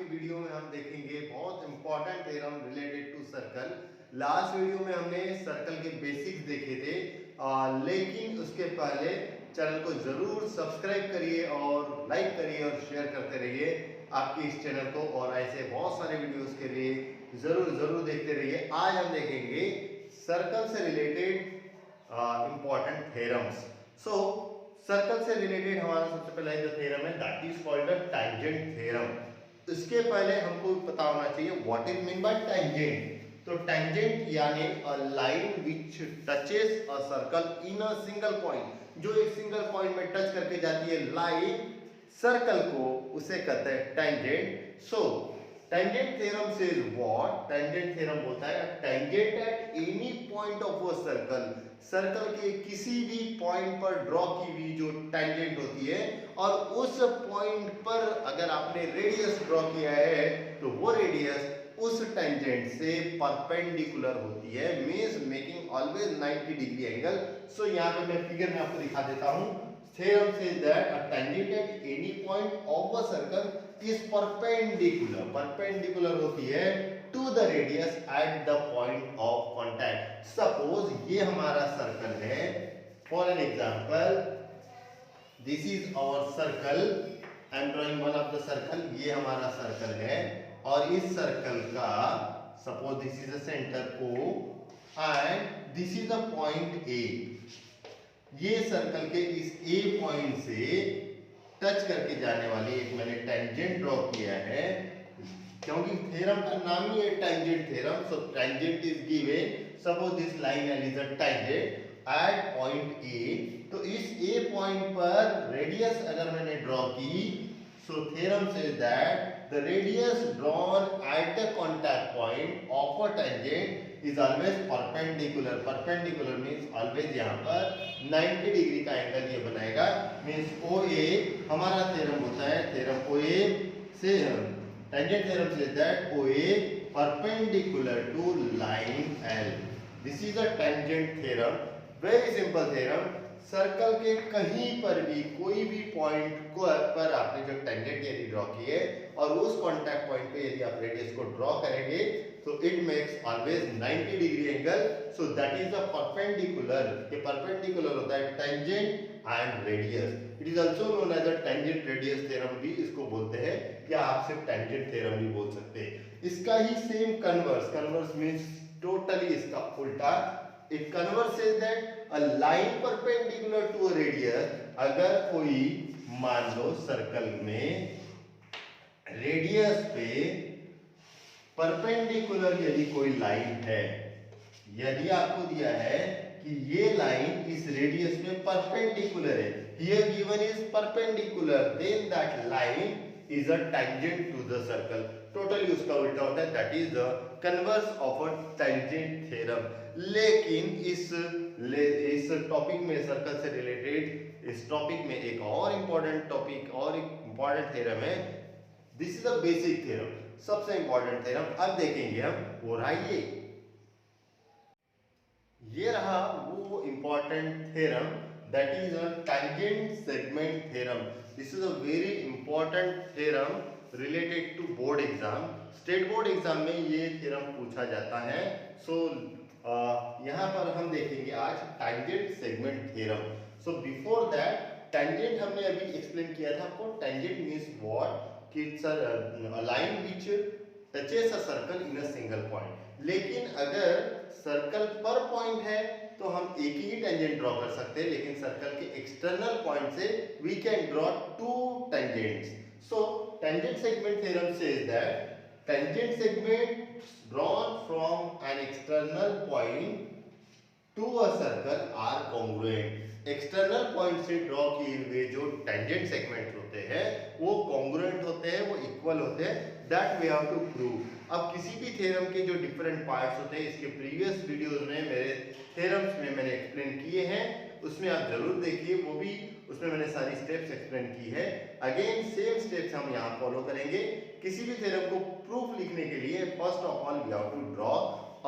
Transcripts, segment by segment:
की वीडियो में हम देखेंगे बहुत important theorem related to circle. Last video में हमने सर्कल के बेसिक्स देखे थे, लेकिन उसके पहले चैनल को जरूर सब्सक्राइब करिए और लाइक करिए और शेयर करते रहिए आपके इस चैनल को, और ऐसे बहुत सारे वीडियोस के लिए जरूर देखते रहिए। आज हम देखेंगे सर्कल से रिलेटेड इंपॉर्टेंट थ्योरम्स। सो सर्कल से रिलेटेड हमारा सबसे पहला जो थ्योरम है that is called the tangent theorem. इसके पहले हमको पता होना चाहिए what is mean by tangent. तो टैंजेंट यानी a line which touches a circle in a single point, जो एक सिंगल पॉइंट में टच करके जाती है लाइन सर्कल को, उसे कहते हैं tangent. So tangent theorem says what, tangent theorem बोलता है tangent at any point of a circle, circle के किसी भी पॉइंट पर ड्रॉ की हुई जो टैंजेंट होती है, और उस पॉइंट पर अगर आपने रेडियस ड्रॉ किया है तो वो रेडियस उस टैंजेंट से परपेंडिकुलर होती है, means making always 90 degree angle. So यहाँ पे मैं फिगर में आपको दिखा देता हूं। Theorem says that a tangent at any point of a circle is perpendicular, perpendicular होती है to the radius at the point of contact। Suppose ये हमारा सर्कल है, for an example this is our circle, I am drawing one of the circle, ये हमारा circle है और इस सर्कल का suppose this is a center O and this is a point A। ये सर्कल के इस ए पॉइंट से टच करके जाने वाली एक मैंने टेंजेंट ड्रॉ किया है, क्योंकि थ्योरम का नाम ही है tangent theorem. So tangent is given, suppose this line is a tangent at point A. तो इस ए पॉइंट पर रेडियस अगर मैंने ड्रॉ की, so theorem says that the radius drawn at the contact point of a tangent is always perpendicular। perpendicular means always यहाँ पर 90 degree का angle ये बनाएगा, मींस OA हमारा थ्योरम होता है, थ्योरम OA से tangent theorem say that OA perpendicular to line L। This is a tangent theorem, very simple theorem. Circle के कहीं पर भी कोई भी पॉइंट को पर आपने जो टेंजेंट यदि ड्रॉ की है और उस कांटेक्ट पॉइंट पे यदि आप रेडियस को ड्रॉ करेंगे तो it makes always 90 degree angle. So that is the perpendicular. ये परपेंडिकुलर होता है tangent and radius. It is also known as a tangent radius theorem भी इसको बोलते हैं, या आप सिर्फ टेंजेंट थ्योरम भी बोल सकते हैं। इसका ही same converse, converse means totally इसका उल्टा। It converse is that a line perpendicular to a radius, अगर कोई मान लो सर्कल में रेडियस पे परपेंडिकुलर यदि कोई लाइन है, यदि आपको दिया है कि ये लाइन इस रेडियस में परपेंडिकुलर है, here given is perpendicular, then that line is a tangent to the circle. Totally उसका उल्टा होता है, that is the converse of a tangent theorem. लेकिन इस टॉपिक में, सर्कल से रिलेटेड इस टॉपिक में एक और इंपॉर्टेंट टॉपिक और एक इंपॉर्टेंट थ्योरम है, this is a basic theorem, सबसे इंपॉर्टेंट थ्योरम। अब देखेंगे हम, वो रहा ये रहा वो important theorem, that is a tangent segment theorem. This is a very important theorem related to board exam. State board exam में ये थ्योरम पूछा जाता है। सो यहाँ पर हम देखेंगे आज tangent segment theorem. So before that, tangent हमने अभी एक्सप्लेन किया था आपको। टैंजेंट मींस व्हाट, कि it's a line which touches a circle in a single point. लेकिन अगर सर्कल पर पॉइंट है तो हम एक ही टेंजेंट ड्रॉ कर सकते हैं, लेकिन सर्कल के एक्सटर्नल पॉइंट से we can draw two tangents. So tangent segment theorem says that tangent segments drawn from an external point to a circle are congruent। External point से ड्रॉ किए हुए जो टेंजेंट सेगमेंट होते हैं वो congruent होते हैं, वो इक्वल होते हैं, that we have to prove. अब किसी भी थ्योरम के जो डिफरेंट पार्ट्स होते हैं, इसके प्रीवियस वीडियोस में मेरे थ्योरम्स में मैंने एक्सप्लेन किए हैं, उसमें आप जरूर देखिए, वो भी उसमें मैंने सारी स्टेप्स एक्सप्लेन की है। अगेन सेम स्टेप्स हम यहाँ फॉलो करेंगे। किसी भी थ्योरम को प्रूफ लिखने के लिए first of all we have to draw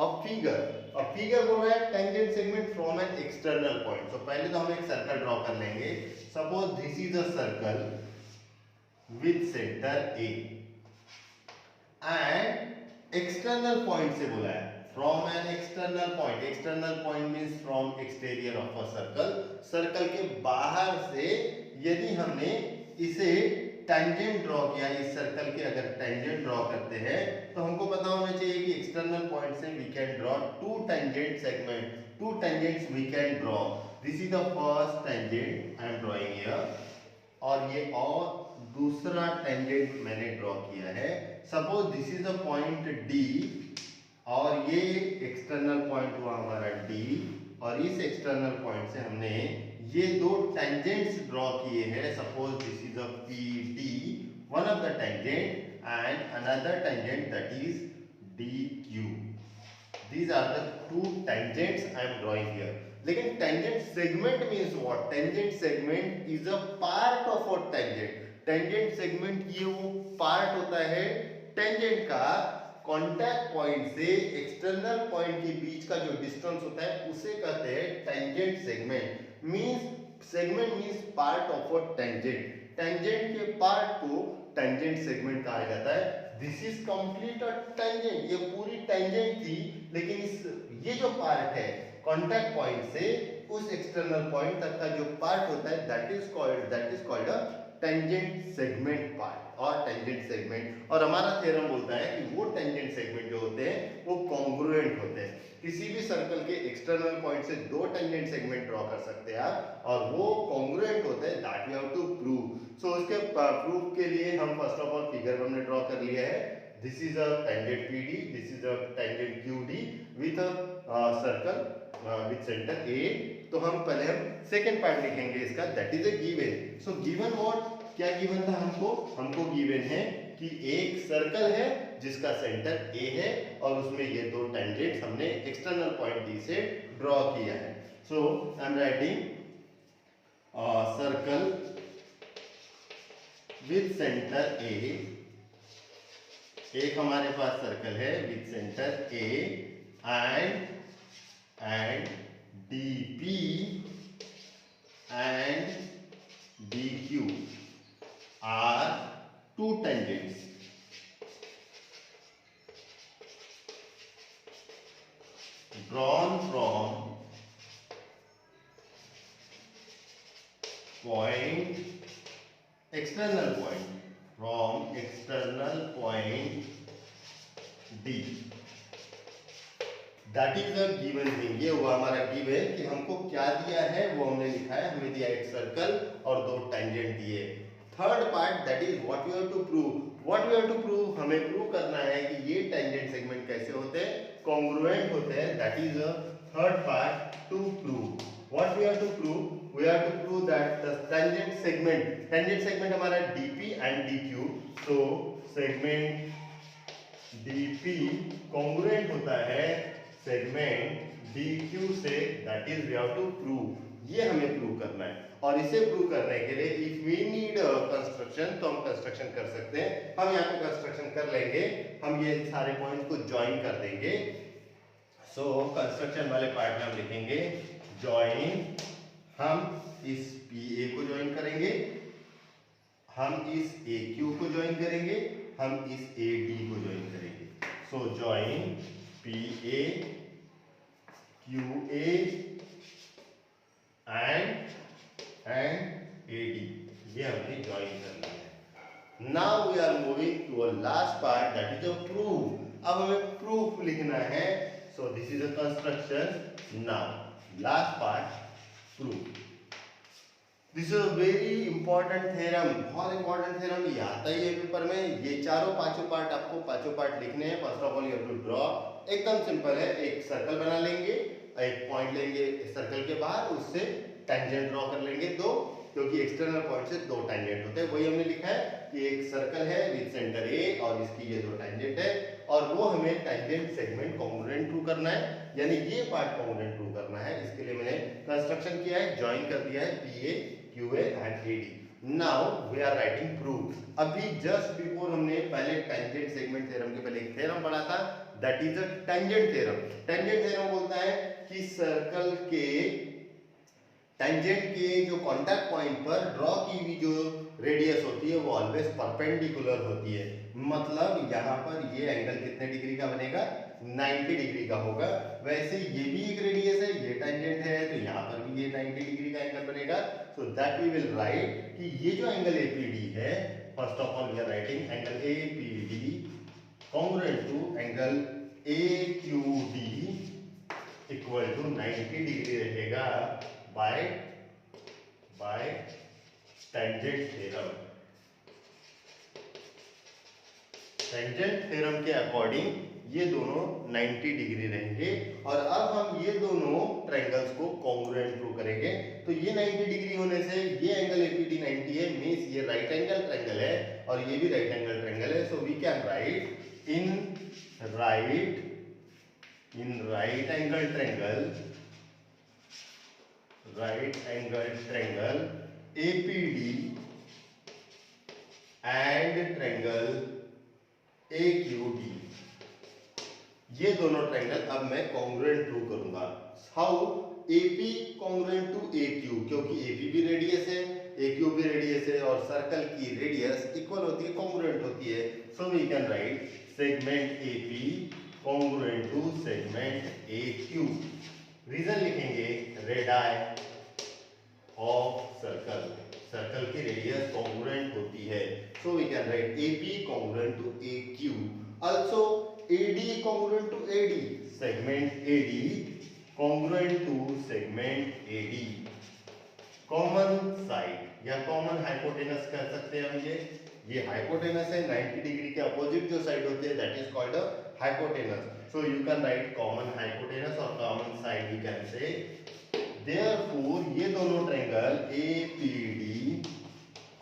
a figure. A figure बोल रहा है tangent segment from an external point. तो पहले तो हम एक सर्कल ड्रॉ कर लेंगे। Suppose this is a circle with centre A. And external point से बोला है, from an external point. External point means from exterior of a circle, circle के बाहर से यदि हमने इसे टेंजेंट ड्रॉ किया, इस सर्कल के अगर टेंजेंट ड्रॉ करते हैं तो हमको पता होना चाहिए कि एक्सटर्नल पॉइंट से we can draw two tangent segment, two tangents we can draw. This is the first tangent I am drawing here, और ये और दूसरा टेंजेंट मैंने ड्रॉ किया है। Suppose this is the point D, और ये एक्सटर्नल पॉइंट हुआ हमारा डी, और इस एक्सटर्नल पॉइंट से हमने ये दो टेंजेंट्स ड्रॉ किए हैं। Suppose this is a P D, one of the tangent, and another tangent that is D Q. These are the two tangents I am drawing here. लेकिन tangent segment means what? Tangent segment is a part of a tangent. Tangent segment ये वो part होता है tangent का, contact point से external point के बीच का जो distance होता है उसे कहते हैं tangent segment. Segment means part of a tangent. Tangent के part को tangent segment कहा जाता है। This is complete a tangent, ये पूरी टेंजेंट थी, लेकिन ये जो पार्ट है कांटेक्ट पॉइंट से उस एक्सटर्नल पॉइंट तक का जो पार्ट होता है that is called a tangent segment part और टेंजेंट सेगमेंट। और हमारा थ्योरम बोलता है कि वो टेंजेंट सेगमेंट जो होते हैं वो कॉन्ग्रुएंट होते हैं। किसी भी सर्कल के एक्सटर्नल पॉइंट से दो टेंजेंट सेगमेंट ड्रॉ कर सकते हैं आप, और वो कॉन्ग्रुएंट होते हैं, that we have to prove. So उसके प्रूफ के लिए हम फर्स्ट ऑफ ऑल फिगर हमने ड्रॉ कर लिया है। This is a tangent PD, this is a tangent QD with a circle with centre A. तो हम पहले सेकंड पार्ट लिखेंगे इसका, that is a given. So given what, क्या गिवन था हमको गिवन है कि एक सर्कल है जिसका सेंटर ए है और उसमें ये दो टेंजेंट्स हमने एक्सटर्नल पॉइंट डी से ड्रॉ किया है। So I am writing circle with centre A, एक हमारे पास सर्कल है with centre A and D P and D Q are two tangents drawn from point, external point, from external point D. That is a given thing. ये हुआ हमारा given कि हमको क्या दिया है वो हमने लिखा है। हमें दिया एक सर्कल और दो टेंजेंट दिए। Third part that is what we have to prove. What we have to prove, हमें प्रूव करना है कि ये टेंजेंट सेगमेंट कैसे होते हैं, कॉन्ग्रुएंट होते हैं। That is a third part to prove. What we have to prove, we have to prove that the tangent segment हमारा DP and DQ. So segment DP congruent होता है सेगमेंट डीक्यू से, that is we have to prove. ये हमें prove करना है, और इसे प्रूव करने के लिए इफ वी नीड कंस्ट्रक्शन तो हम कंस्ट्रक्शन कर सकते हैं। हम यहाँ पे कंस्ट्रक्शन कर लेंगे, हम ये सारे पॉइंट्स को ज्वाइन कर देंगे। सो कंस्ट्रक्शन वाले पार्ट में हम लिखेंगे ज्वाइन, हम इस पी ए को ज्वाइन करेंगे, हम इस ए क्यू को ज्वाइन करेंगे, हम इस ए डी को ज्वाइन करेंगे। So join P A Q A and AD, ये हमने ज्वाइन कर लिया है। Now we are moving to a last part that is a proof. अब हमें प्रूफ लिखना है। So this is a construction. Now last part proof. This is a very important theorem, बहुत इंपॉर्टेंट थ्योरम। ये आता ही है पेपर में। ये चारों पांचों पार्ट आपको पांचों पार्ट लिखने हैं। First of all you have to draw. एकदम सिंपल है, एक सर्कल बना लेंगे, एक पॉइंट लेंगे सर्कल के बाहर, उससे टेंजेंट ड्रॉ कर लेंगे दो, क्योंकि एक्सटर्नल पॉइंट से दो टेंजेंट होते हैं। वही हमने लिखा है कि एक सर्कल है विद सेंटर ए और इसकी ये दो टेंजेंट है, और वो हमें टेंजेंट सेगमेंट कॉन्ग्रुएंट प्रूव करना है, यानी ये पार्ट कॉन्ग्रुएंट प्रूव करना है। इसके लिए मैंने कंस्ट्रक्शन किया है, ज्वाइन कर दिया है P A Q A and A D. Now we are writing proof. अभी जस्ट बिफोर हमने पहले टेंजेंट सेगमेंट थ्योरम के पहले एक थ्योरम पढ़ा था, that is a tangent theorem. Tangent theorem बोलता है कि सर्कल के टेंजेंट के जो कांटेक्ट पॉइंट पर ड्रॉ की हुई जो रेडियस होती है वो ऑलवेज परपेंडिकुलर होती है। मतलब यहाँ पर ये एंगल कितने डिग्री का बनेगा, 90 डिग्री का होगा। वैसे ये भी एक रेडियस है, ये टेंजेंट है, तो यहाँ पर भी ये 90 डिग्री का एंगल बनेगा। So that we will write कि ये जो एंगल एपीडी है, first of all we are writing angle APD congruent to angle AQD equal to 90 degree रहेगा by tangent theorem. Tangent theorem के अकॉर्डिंग ये दोनों 90 डिग्री रहेंगे। और अब हम ये दोनों ट्रायंगल्स को कॉन्ग्रुएंट प्रूव करेंगे। तो ये 90 डिग्री होने से ये एंगल एपीडी 90 है, मींस ये राइट एंगल ट्रायंगल है और ये भी राइट एंगल ट्रायंगल है। So we can write in right angle triangle APD and triangle AQD, ये दोनों ट्रायंगल अब मैं कॉन्ग्रुएंट प्रूव करूंगा। How? AP congruent to AQ, क्योंकि AP भी रेडियस है, AQ भी रेडियस है और सर्कल की रेडियस इक्वल होती है, कॉन्ग्रुएंट होती है। So we can write segment AP congruent to segment AQ। Reason लिखेंगे, रेडियस ऑफ सर्कल की रेडियस कॉन्ग्रुएंट होती है। सो वी कैन राइट AP congruent to AQ, also AD congruent to AD, segment AD congruent to segment AD। Common side या common hypotenuse कह सकते हैं हम, ये हाइपोटेनस है। 90 डिग्री के अपोजिट जो साइड होती है that is called a hypotenuse. So you can write common hypotenuse और common side we can say. Therefore ये दोनों ट्रायंगल APD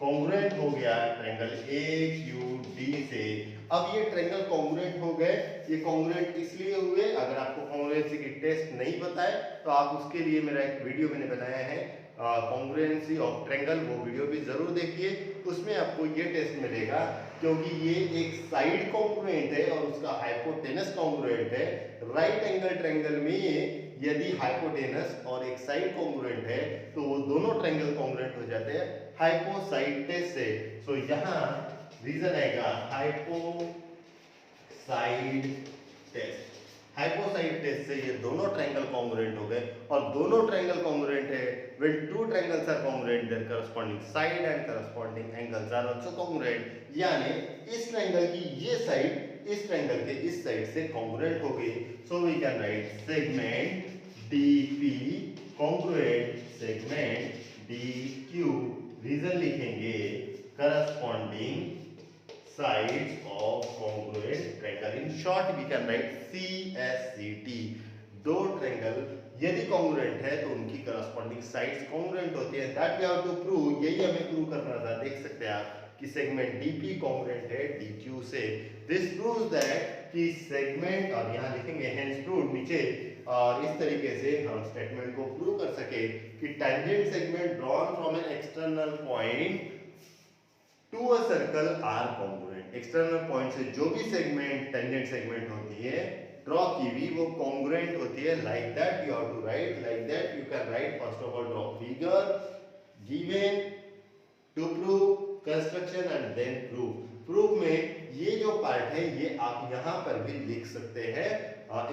कॉन्ग्रुएंट हो गया ट्रायंगल AQD से। अब ये ट्रायंगल कॉन्ग्रुएंट हो गए। ये कॉन्ग्रुएंट इसलिए हुए, अगर आपको कॉन्ग्रुएंसी की टेस्ट नहीं पता है तो आप उसके लिए मेरा एक वीडियो मैंने बनाया है कॉन्ग्रुएंसी ऑफ ट्रायंगल, वो वीडियो भी जरूर देखिए। उसमें आपको ये टेस्ट मिलेगा, क्योंकि ये एक साइड कॉन्ग्रुएंट है और उसका हाइपोटेनस कॉन्ग्रुएंट है। राइट एंगल ट्रायंगल में यदि हाइपोटेनस और एक साइड कॉन्ग्रुएंट है तो वो दोनों ट्रायंगल कॉन्ग्रुएंट हो जाते हैं हाइपोसाइड टेस्ट से। सो यहाँ रीजन आएगा हाइपोसाइड टेस्ट। हाइपोसाइड टेस्ट से ये दोनों ट्रायंगल कॉन्ग्रुएंट हो गए और दोनों ट्रायंगल कॉन्ग्रुएंट है। when two triangles are congruent their corresponding side and corresponding angles are also congruent, यानी इस ट्रायंगल की ये साइड इस ट्रायंगल के इस साइड से कॉन्ग्रुएंट हो गई। So we can write segment DP congruent segment DQ। Reason लिखेंगे, corresponding sides of congruent triangle, in short we can write CSCT। दो ट्रायंगल यदि कॉन्ग्रुएंट है तो उनकी करस्पॉन्डिंग साइड्स कॉन्ग्रुएंट होती है। That we have to prove, यही हमें प्रूव करना था। देख सकते हैं आप कि सेगमेंट DP कॉन्ग्रुएंट है DQ से। दिस प्रूव्स दैट कि सेगमेंट, और यहाँ लिखेंगे हेंस प्रूव्ड नीचे, और इस तरीके से हम स्टेटमेंट को प्रूव कर सके कि tangent segment drawn from an external point to a circle are congruent. External point से जो भी सेगमेंट टेंजेंट सेगमेंट होती है ड्रॉ की हुई वो कॉन्ग्रुएंट होती है। Like that you have to write, like that you can write. First of all draw figure given to prove construction and then proof. Proof में ये जो पार्ट है ये आप यहाँ पर भी लिख सकते हैं।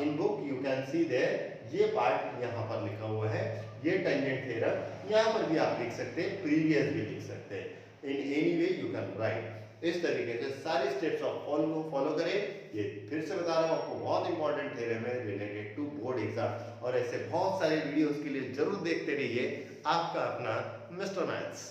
In book you can see there, ये पार्ट यहाँ पर लिखा हुआ है, ये टेंजेंट थ्योरम यहाँ पर भी आप लिख सकते हैं, प्रीवियस भी लिख सकते हैं। In any way you can right. इस तरीके से सारे स्टेप्स आप फॉलो करें। ये फिर से बता रहा हूँ आपको, बहुत इंपॉर्टेंट थ्योरम है रिलेटेड टू बोर्ड एग्जाम, और ऐसे बहुत सारे वीडियोस के लिए जरूर देखते रहिए। आपका अपना मिस्टर मैथ्स।